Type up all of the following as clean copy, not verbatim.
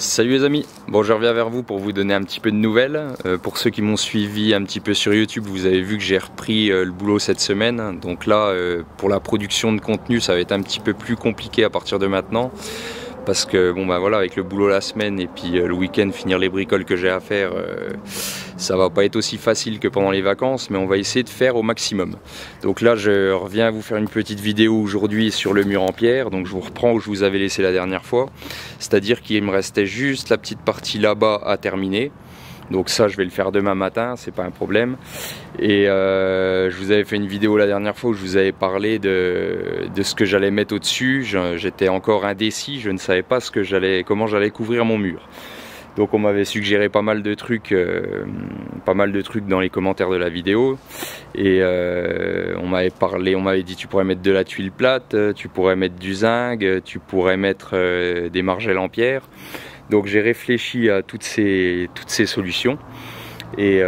Salut les amis, bon je reviens vers vous pour vous donner un petit peu de nouvelles. Pour ceux qui m'ont suivi un petit peu sur YouTube, vous avez vu que j'ai repris le boulot cette semaine. Donc là, pour la production de contenu, ça va être un petit peu plus compliqué à partir de maintenant. Parce que bon bah voilà, avec le boulot la semaine et puis le week-end finir les bricoles que j'ai à faire, ça va pas être aussi facile que pendant les vacances, mais on va essayer de faire au maximum. Donc là je reviens vous faire une petite vidéo aujourd'hui sur le mur en pierre. Donc je vous reprends où je vous avais laissé la dernière fois, c'est-à-dire qu'il me restait juste la petite partie là-bas à terminer. Donc ça je vais le faire demain matin, c'est pas un problème. Et je vous avais fait une vidéo la dernière fois où je vous avais parlé de ce que j'allais mettre au-dessus. J'étais encore indécis, je ne savais pas comment j'allais couvrir mon mur. Donc on m'avait suggéré pas mal de trucs dans les commentaires de la vidéo. Et on m'avait dit tu pourrais mettre de la tuile plate, tu pourrais mettre du zinc, tu pourrais mettre des margelles en pierre. Donc j'ai réfléchi à toutes ces solutions et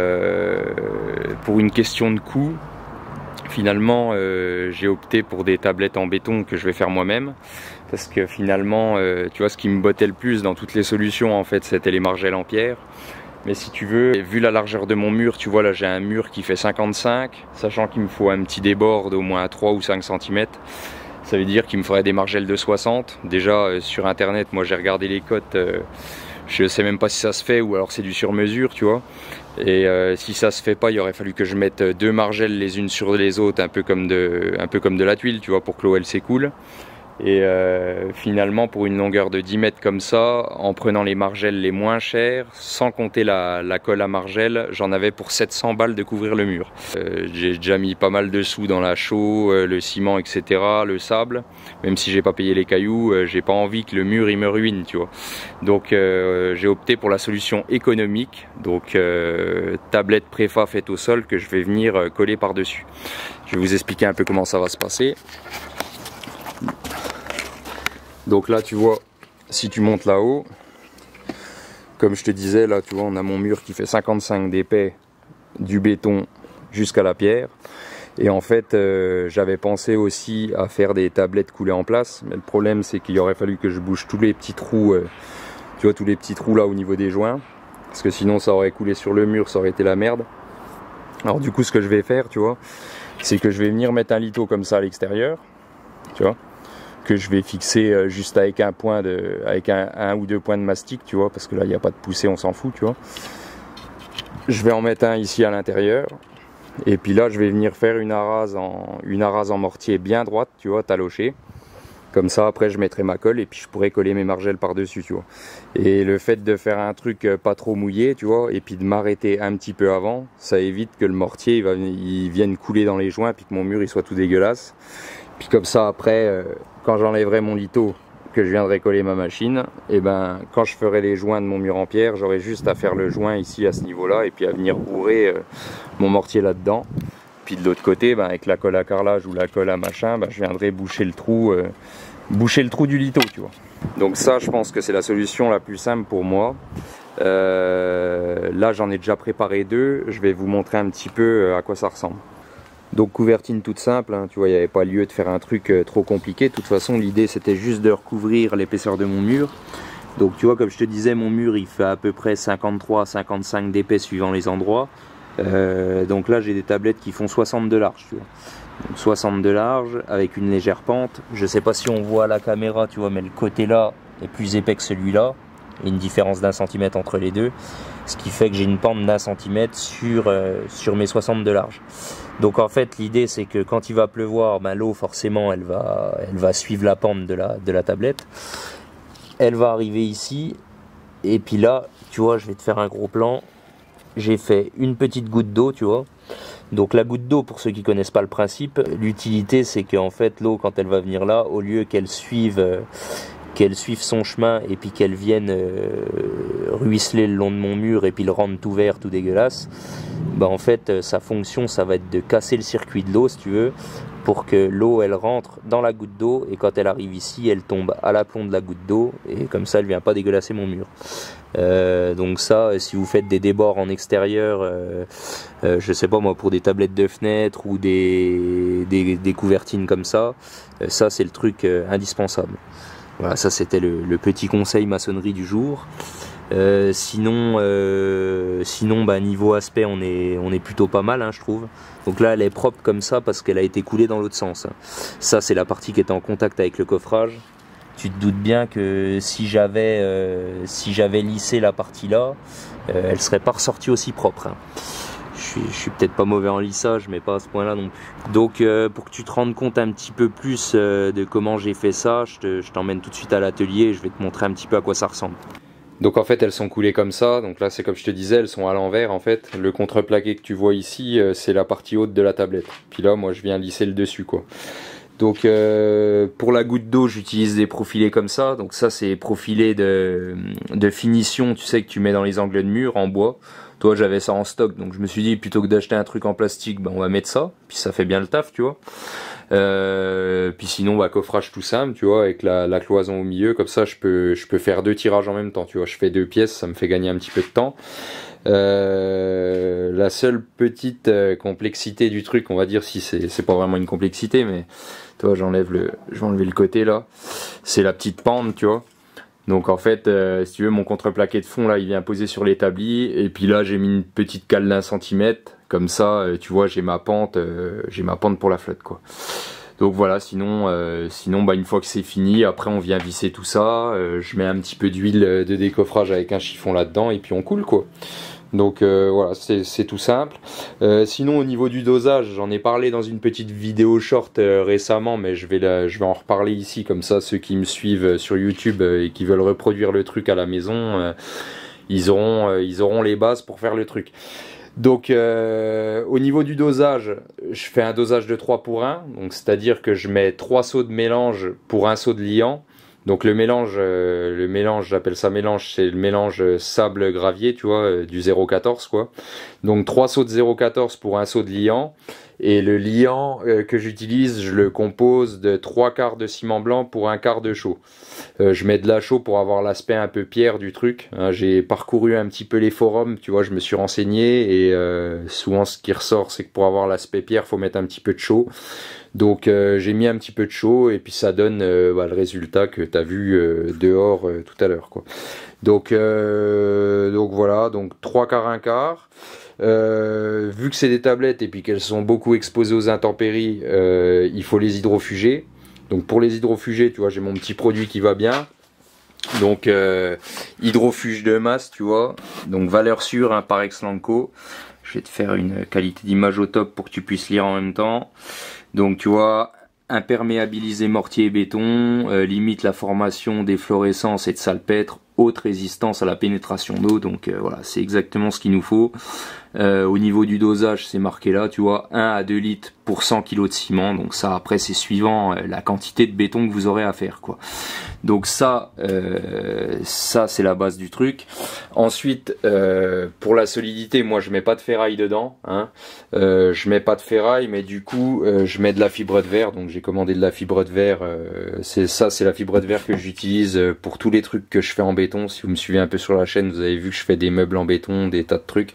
pour une question de coût, finalement j'ai opté pour des tablettes en béton que je vais faire moi-même, parce que finalement tu vois, ce qui me bottait le plus dans toutes les solutions en fait, c'était les margelles en pierre. Mais si tu veux, vu la largeur de mon mur, tu vois là j'ai un mur qui fait 55, sachant qu'il me faut un petit débord d'au moins 3 ou 5 cm. Ça veut dire qu'il me faudrait des margelles de 60. Déjà sur internet, moi j'ai regardé les cotes, je sais même pas si ça se fait ou alors c'est du sur mesure, tu vois. Et si ça se fait pas, il aurait fallu que je mette deux margelles les unes sur les autres, un peu comme de la tuile, tu vois, pour que l'eau elle s'écoule. Et finalement, pour une longueur de 10 mètres comme ça, en prenant les margelles les moins chères, sans compter la colle à margelles, j'en avais pour 700 balles de couvrir le mur. J'ai déjà mis pas mal de sous dans la chaux, le ciment, etc., le sable. Même si j'ai pas payé les cailloux, j'ai pas envie que le mur il me ruine, tu vois. Donc j'ai opté pour la solution économique, donc tablette préfa faite au sol que je vais venir coller par-dessus. Je vais vous expliquer un peu comment ça va se passer. Donc là tu vois, si tu montes là-haut, comme je te disais, là tu vois on a mon mur qui fait 55 d'épais, du béton jusqu'à la pierre. Et en fait j'avais pensé aussi à faire des tablettes coulées en place, mais le problème c'est qu'il aurait fallu que je bouge tous les petits trous, tu vois, tous les petits trous là au niveau des joints, parce que sinon ça aurait coulé sur le mur, ça aurait été la merde. Alors du coup ce que je vais faire, tu vois, c'est que je vais venir mettre un litho comme ça à l'extérieur, tu vois, que je vais fixer juste avec un ou deux points de mastic, tu vois, parce que là il n'y a pas de poussée, on s'en fout, tu vois. Je vais en mettre un ici à l'intérieur, et puis là je vais venir faire une arase en mortier bien droite, tu vois, talochée. Comme ça après je mettrai ma colle et puis je pourrai coller mes margelles par dessus, tu vois. Et le fait de faire un truc pas trop mouillé, tu vois, et puis de m'arrêter un petit peu avant, ça évite que le mortier il vienne couler dans les joints, puis que mon mur il soit tout dégueulasse. Puis comme ça après, quand j'enlèverai mon litho, que je viendrai coller ma machine, et ben quand je ferai les joints de mon mur en pierre, j'aurai juste à faire le joint ici à ce niveau là, et puis à venir bourrer mon mortier là dedans. Puis de l'autre côté, ben, avec la colle à carrelage ou la colle à machin, ben, je viendrai boucher le trou du litho, tu vois. Donc ça je pense que c'est la solution la plus simple pour moi. Là j'en ai déjà préparé deux, je vais vous montrer un petit peu à quoi ça ressemble. Donc couvertine toute simple, hein, tu vois, il n'y avait pas lieu de faire un truc trop compliqué. De toute façon l'idée c'était juste de recouvrir l'épaisseur de mon mur. Donc tu vois, comme je te disais, mon mur il fait à peu près 53 à 55 d'épais suivant les endroits. Donc là j'ai des tablettes qui font 60 de large, tu vois. Donc 60 de large avec une légère pente. Je sais pas si on voit à la caméra, tu vois, mais le côté là est plus épais que celui-là. Il y a une différence d'1 centimètre entre les deux, ce qui fait que j'ai une pente d'1 centimètre sur mes 60 de large. Donc en fait l'idée c'est que quand il va pleuvoir, ben, l'eau forcément elle va suivre la pente de la tablette. Elle va arriver ici, et puis là tu vois, je vais te faire un gros plan. J'ai fait une petite goutte d'eau, tu vois. Donc la goutte d'eau, pour ceux qui connaissent pas le principe, l'utilité c'est qu'en fait l'eau quand elle va venir là, au lieu qu'elle suive son chemin et puis qu'elle vienne ruisseler le long de mon mur et puis le rendre tout vert, tout dégueulasse, bah en fait sa fonction ça va être de casser le circuit de l'eau, si tu veux, pour que l'eau elle rentre dans la goutte d'eau, et quand elle arrive ici elle tombe à l'aplomb de la goutte d'eau, et comme ça elle vient pas dégueulasser mon mur. Donc ça, si vous faites des débords en extérieur, je sais pas moi, pour des tablettes de fenêtre ou des couvertines comme ça, ça c'est le truc indispensable. Voilà, ça c'était le petit conseil maçonnerie du jour. Sinon, bah, niveau aspect, on est plutôt pas mal, hein, je trouve. Donc là, elle est propre comme ça parce qu'elle a été coulée dans l'autre sens. Ça, c'est la partie qui est en contact avec le coffrage. Tu te doutes bien que si j'avais lissé la partie là, elle serait pas ressortie aussi propre. Hein. Je suis peut-être pas mauvais en lissage, mais pas à ce point-là non plus. Donc pour que tu te rendes compte un petit peu plus de comment j'ai fait ça, je t'emmène tout de suite à l'atelier et je vais te montrer un petit peu à quoi ça ressemble. Donc en fait elles sont coulées comme ça, donc là c'est comme je te disais, elles sont à l'envers en fait. Le contreplaqué que tu vois ici, c'est la partie haute de la tablette. Puis là moi je viens lisser le dessus quoi. Donc pour la goutte d'eau j'utilise des profilés comme ça, donc ça c'est profilé de finition, tu sais que tu mets dans les angles de mur en bois. Toi j'avais ça en stock, donc je me suis dit plutôt que d'acheter un truc en plastique, ben on va mettre ça, puis ça fait bien le taf tu vois. Puis sinon bah coffrage tout simple tu vois, avec la cloison au milieu, comme ça je peux faire 2 tirages en même temps tu vois, je fais 2 pièces, ça me fait gagner un petit peu de temps. La seule petite complexité du truc, on va dire, si c'est pas vraiment une complexité, mais toi je vais enlever le côté là, c'est la petite pente tu vois. Donc en fait si tu veux, mon contreplaqué de fond là il vient poser sur l'établi, et puis là j'ai mis une petite cale d'1 centimètre, comme ça tu vois j'ai ma pente pour la flotte quoi. Donc voilà, sinon bah une fois que c'est fini, après on vient visser tout ça, je mets un petit peu d'huile de décoffrage avec un chiffon là-dedans et puis on coule quoi. Donc voilà, c'est tout simple. Sinon au niveau du dosage, j'en ai parlé dans une petite vidéo short récemment, mais je vais en reparler ici, comme ça ceux qui me suivent sur YouTube et qui veulent reproduire le truc à la maison, ils auront les bases pour faire le truc. Donc au niveau du dosage, je fais un dosage de 3 pour 1, donc c'est-à-dire que je mets 3 seaux de mélange pour un seau de liant. Donc le mélange, j'appelle ça mélange, c'est le mélange sable gravier, tu vois, du 0,14 quoi. Donc 3 seaux de 0,14 pour un seau de liant. Et le liant que j'utilise, je le compose de 3/4 de ciment blanc pour 1/4 de chaux. Je mets de la chaux pour avoir l'aspect un peu pierre du truc. Hein, j'ai parcouru un petit peu les forums, tu vois, je me suis renseigné, et souvent ce qui ressort, c'est que pour avoir l'aspect pierre, faut mettre un petit peu de chaux. Donc j'ai mis un petit peu de chaux, et puis ça donne le résultat que tu as vu dehors tout à l'heure quoi. Donc voilà, donc 3/4, 1/4. Vu que c'est des tablettes et puis qu'elles sont beaucoup exposées aux intempéries, il faut les hydrofuger. Donc pour les hydrofuger, tu vois, j'ai mon petit produit qui va bien. Donc hydrofuge de masse, tu vois. Donc valeur sûre, hein, par Ex-Lanco. Je vais te faire une qualité d'image au top pour que tu puisses lire en même temps. Donc tu vois, imperméabiliser mortier et béton, limite la formation d'efflorescence et de salpêtre, haute résistance à la pénétration d'eau. Donc voilà, c'est exactement ce qu'il nous faut. Au niveau du dosage, c'est marqué là, tu vois, 1 à 2 litres pour 100 kg de ciment. Donc ça, après, c'est suivant la quantité de béton que vous aurez à faire, quoi. Donc ça c'est la base du truc. Ensuite, pour la solidité, moi je mets pas de ferraille dedans, hein. Je mets pas de ferraille, mais du coup je mets de la fibre de verre. Donc j'ai commandé de la fibre de verre. C'est la fibre de verre que j'utilise pour tous les trucs que je fais en béton. Si vous me suivez un peu sur la chaîne, vous avez vu que je fais des meubles en béton, des tas de trucs.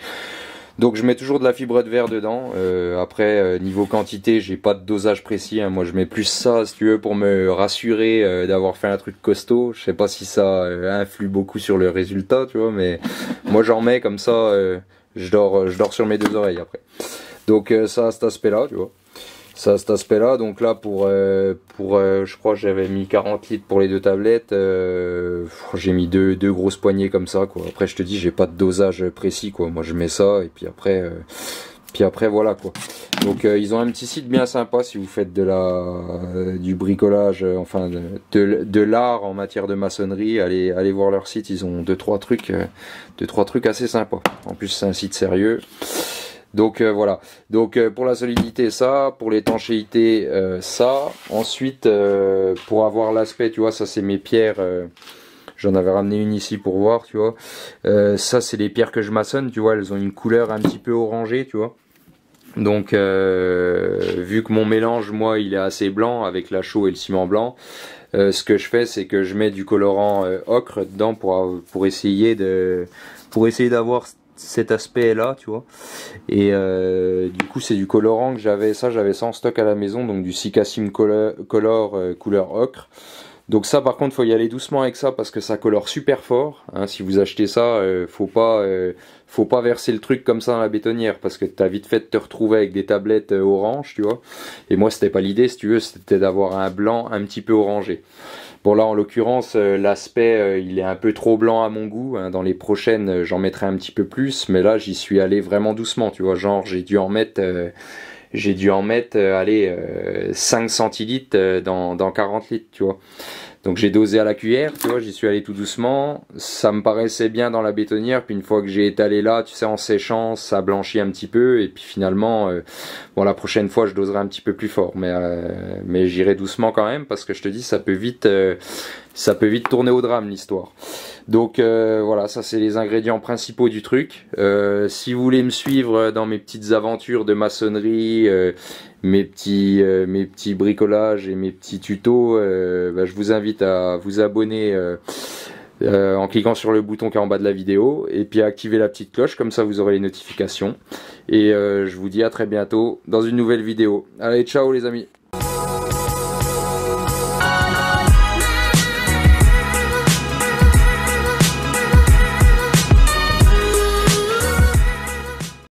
Donc je mets toujours de la fibre de verre dedans. Après niveau quantité, j'ai pas de dosage précis, hein. Moi je mets plus ça si tu veux pour me rassurer d'avoir fait un truc costaud. Je sais pas si ça influe beaucoup sur le résultat, tu vois, mais moi j'en mets comme ça, je dors sur mes 2 oreilles après. Donc ça à cet aspect là, tu vois. Ça à cet aspect là, donc là pour je crois que j'avais mis 40 litres pour les 2 tablettes, j'ai mis deux grosses poignées comme ça quoi. Après je te dis, j'ai pas de dosage précis quoi, moi je mets ça et puis après voilà quoi. Donc ils ont un petit site bien sympa si vous faites du bricolage, enfin de l'art en matière de maçonnerie, allez voir leur site, ils ont 2-3 trucs assez sympas. En plus c'est un site sérieux. Donc voilà, donc pour la solidité ça, pour l'étanchéité ça, ensuite pour avoir l'aspect, tu vois, ça c'est mes pierres, j'en avais ramené une ici pour voir, tu vois, ça c'est les pierres que je maçonne, tu vois, elles ont une couleur un petit peu orangée, tu vois. Donc vu que mon mélange moi il est assez blanc avec la chaux et le ciment blanc, ce que je fais c'est que je mets du colorant ocre dedans pour essayer d'avoir cet aspect là, tu vois. Et du coup c'est du colorant que j'avais ça en stock à la maison, donc du Sikassim Color couleur ocre. Donc ça par contre faut y aller doucement avec ça parce que ça colore super fort, hein. Si vous achetez ça, faut pas verser le truc comme ça dans la bétonnière parce que t'as vite fait de te retrouver avec des tablettes orange, tu vois. Et moi c'était pas l'idée, si tu veux, c'était d'avoir un blanc un petit peu orangé. Bon là en l'occurrence l'aspect il est un peu trop blanc à mon goût, hein. Dans les prochaines j'en mettrai un petit peu plus, mais là j'y suis allé vraiment doucement, tu vois, genre j'ai dû en mettre allez, 5 centilitres dans 40 litres, tu vois. Donc j'ai dosé à la cuillère, tu vois, j'y suis allé tout doucement. Ça me paraissait bien dans la bétonnière, puis une fois que j'ai étalé là, tu sais, en séchant, ça blanchit un petit peu, et puis finalement, bon, la prochaine fois, je doserai un petit peu plus fort, mais j'irai doucement quand même, parce que je te dis, ça peut vite tourner au drame, l'histoire. Donc voilà, ça c'est les ingrédients principaux du truc. Si vous voulez me suivre dans mes petites aventures de maçonnerie, mes petits bricolages et mes petits tutos, je vous invite à vous abonner en cliquant sur le bouton qui est en bas de la vidéo et puis à activer la petite cloche, comme ça vous aurez les notifications. Et je vous dis à très bientôt dans une nouvelle vidéo. Allez, ciao les amis!